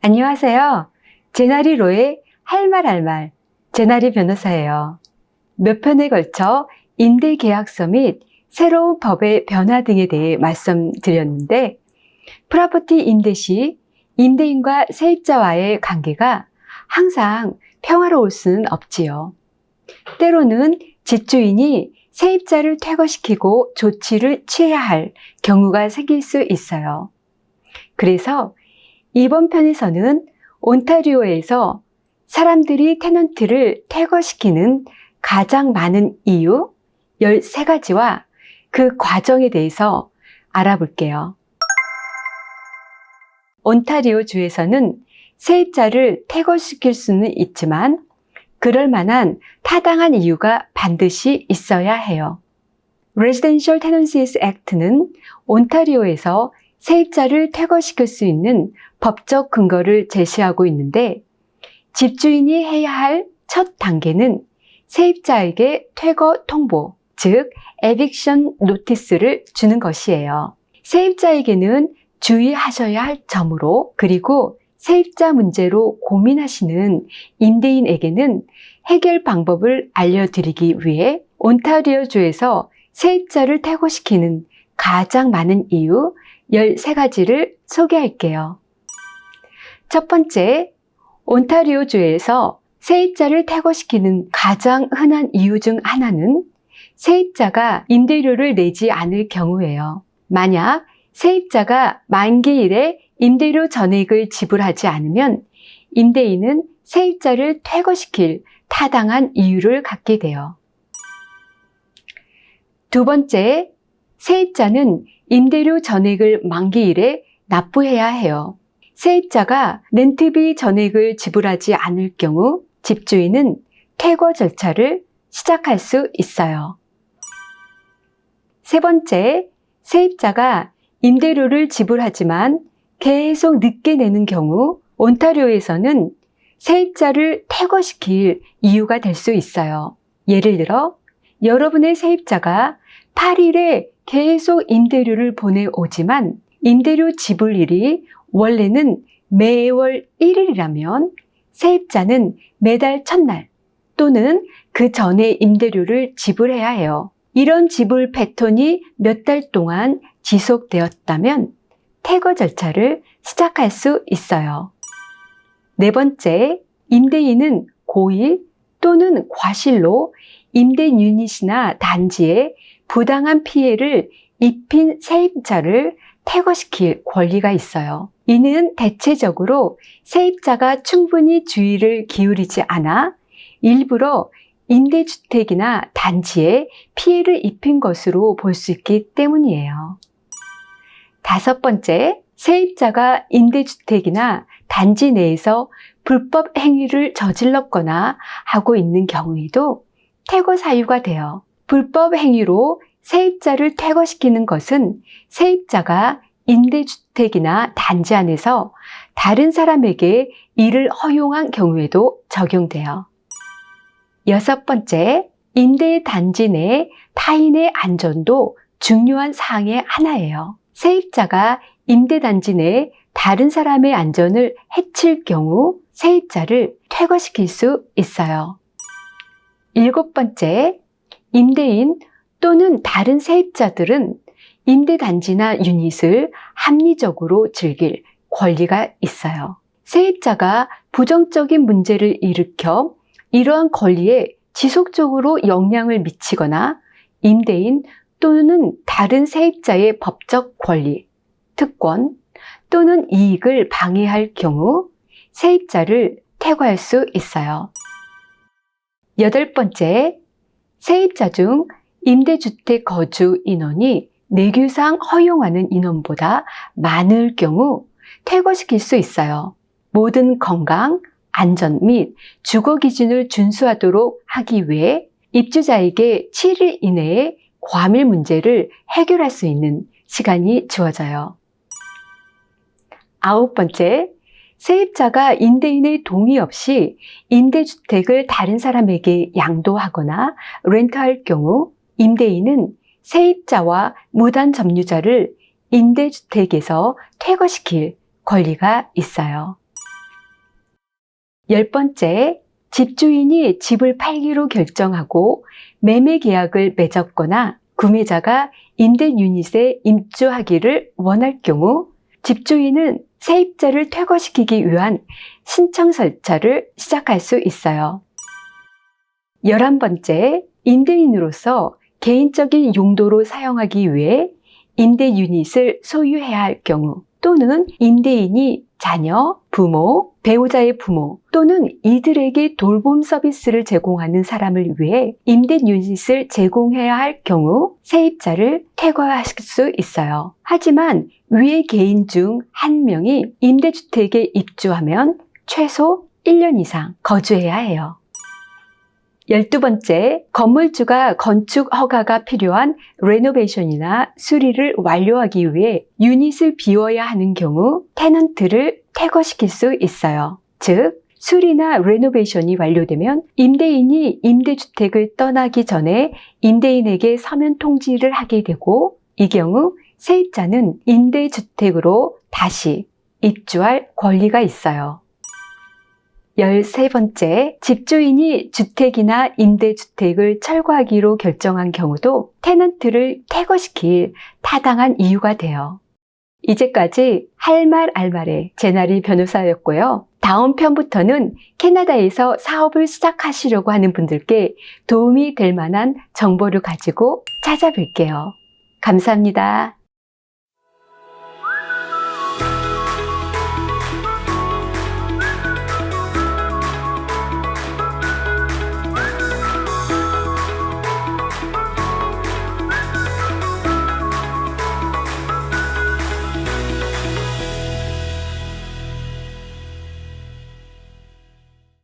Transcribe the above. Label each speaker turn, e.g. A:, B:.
A: 안녕하세요. 제나리로의 할 말 제나리 변호사예요. 몇 편에 걸쳐 임대계약서 및 새로운 법의 변화 등에 대해 말씀드렸는데 프로퍼티 임대 시 임대인과 세입자와의 관계가 항상 평화로울 수는 없지요. 때로는 집주인이 세입자를 퇴거시키고 조치를 취해야 할 경우가 생길 수 있어요. 그래서 이번 편에서는 온타리오에서 사람들이 테넌트를 퇴거시키는 가장 많은 이유 13가지와 그 과정에 대해서 알아볼게요. 온타리오 주에서는 세입자를 퇴거시킬 수는 있지만 그럴 만한 타당한 이유가 반드시 있어야 해요. Residential Tenancies Act는 온타리오에서 세입자를 퇴거시킬 수 있는 법적 근거를 제시하고 있는데 집주인이 해야 할 첫 단계는 세입자에게 퇴거 통보, 즉 eviction notice를 주는 것이에요. 세입자에게는 주의하셔야 할 점으로 그리고 세입자 문제로 고민하시는 임대인에게는 해결 방법을 알려드리기 위해 온타리오주에서 세입자를 퇴거시키는 가장 많은 이유 13가지를 소개할게요. 첫 번째, 온타리오주에서 세입자를 퇴거시키는 가장 흔한 이유 중 하나는 세입자가 임대료를 내지 않을 경우예요. 만약 세입자가 만기일에 임대료 전액을 지불하지 않으면 임대인은 세입자를 퇴거시킬 타당한 이유를 갖게 돼요. 두 번째, 세입자는 임대료 전액을 만기일에 납부해야 해요. 세입자가 렌트비 전액을 지불하지 않을 경우 집주인은 퇴거 절차를 시작할 수 있어요. 세 번째, 세입자가 임대료를 지불하지만 계속 늦게 내는 경우 온타리오에서는 세입자를 퇴거시킬 이유가 될 수 있어요. 예를 들어 여러분의 세입자가 8일에 계속 임대료를 보내오지만 임대료 지불일이 원래는 매월 1일이라면 세입자는 매달 첫날 또는 그 전에 임대료를 지불해야 해요. 이런 지불 패턴이 몇 달 동안 지속되었다면 퇴거 절차를 시작할 수 있어요. 네 번째, 임대인은 고의 또는 과실로 임대 유닛이나 단지에 부당한 피해를 입힌 세입자를 퇴거시킬 권리가 있어요. 이는 대체적으로 세입자가 충분히 주의를 기울이지 않아 일부러 임대주택이나 단지에 피해를 입힌 것으로 볼 수 있기 때문이에요. 다섯 번째, 세입자가 임대주택이나 단지 내에서 불법 행위를 저질렀거나 하고 있는 경우에도 퇴거 사유가 돼요. 불법 행위로 세입자를 퇴거시키는 것은 세입자가 임대주택이나 단지 안에서 다른 사람에게 이를 허용한 경우에도 적용돼요. 여섯 번째, 임대 단지 내 타인의 안전도 중요한 사항의 하나예요. 세입자가 임대 단지 내 다른 사람의 안전을 해칠 경우 세입자를 퇴거시킬 수 있어요. 일곱 번째, 임대인 또는 다른 세입자들은 임대단지나 유닛을 합리적으로 즐길 권리가 있어요. 세입자가 부정적인 문제를 일으켜 이러한 권리에 지속적으로 영향을 미치거나 임대인 또는 다른 세입자의 법적 권리, 특권 또는 이익을 방해할 경우 세입자를 퇴거할 수 있어요. 여덟 번째, 세입자 중 임대주택 거주 인원이 내규상 허용하는 인원보다 많을 경우 퇴거시킬 수 있어요. 모든 건강, 안전 및 주거 기준을 준수하도록 하기 위해 입주자에게 7일 이내에 과밀 문제를 해결할 수 있는 시간이 주어져요. 아홉 번째, 세입자가 임대인의 동의 없이 임대주택을 다른 사람에게 양도하거나 렌트할 경우 임대인은 세입자와 무단 점유자를 임대주택에서 퇴거시킬 권리가 있어요. 10번째, 집주인이 집을 팔기로 결정하고 매매 계약을 맺었거나 구매자가 임대 유닛에 입주하기를 원할 경우 집주인은 세입자를 퇴거시키기 위한 신청 절차를 시작할 수 있어요. 11번째, 임대인으로서 개인적인 용도로 사용하기 위해 임대 유닛을 소유해야 할 경우 또는 임대인이 자녀, 부모, 배우자의 부모 또는 이들에게 돌봄 서비스를 제공하는 사람을 위해 임대 유닛을 제공해야 할 경우 세입자를 퇴거하실 수 있어요. 하지만 위의 개인 중 한 명이 임대주택에 입주하면 최소 1년 이상 거주해야 해요. 12번째, 건물주가 건축 허가가 필요한 레노베이션이나 수리를 완료하기 위해 유닛을 비워야 하는 경우 테넌트를 퇴거시킬 수 있어요. 즉, 수리나 레노베이션이 완료되면 임대인이 임대주택을 떠나기 전에 임대인에게 서면 통지를 하게 되고 이 경우 세입자는 임대주택으로 다시 입주할 권리가 있어요. 13번째, 집주인이 주택이나 임대주택을 철거하기로 결정한 경우도 테넌트를 퇴거시킬 타당한 이유가 돼요. 이제까지 할 말 알 말의 제나리 변호사였고요. 다음 편부터는 캐나다에서 사업을 시작하시려고 하는 분들께 도움이 될 만한 정보를 가지고 찾아뵐게요. 감사합니다.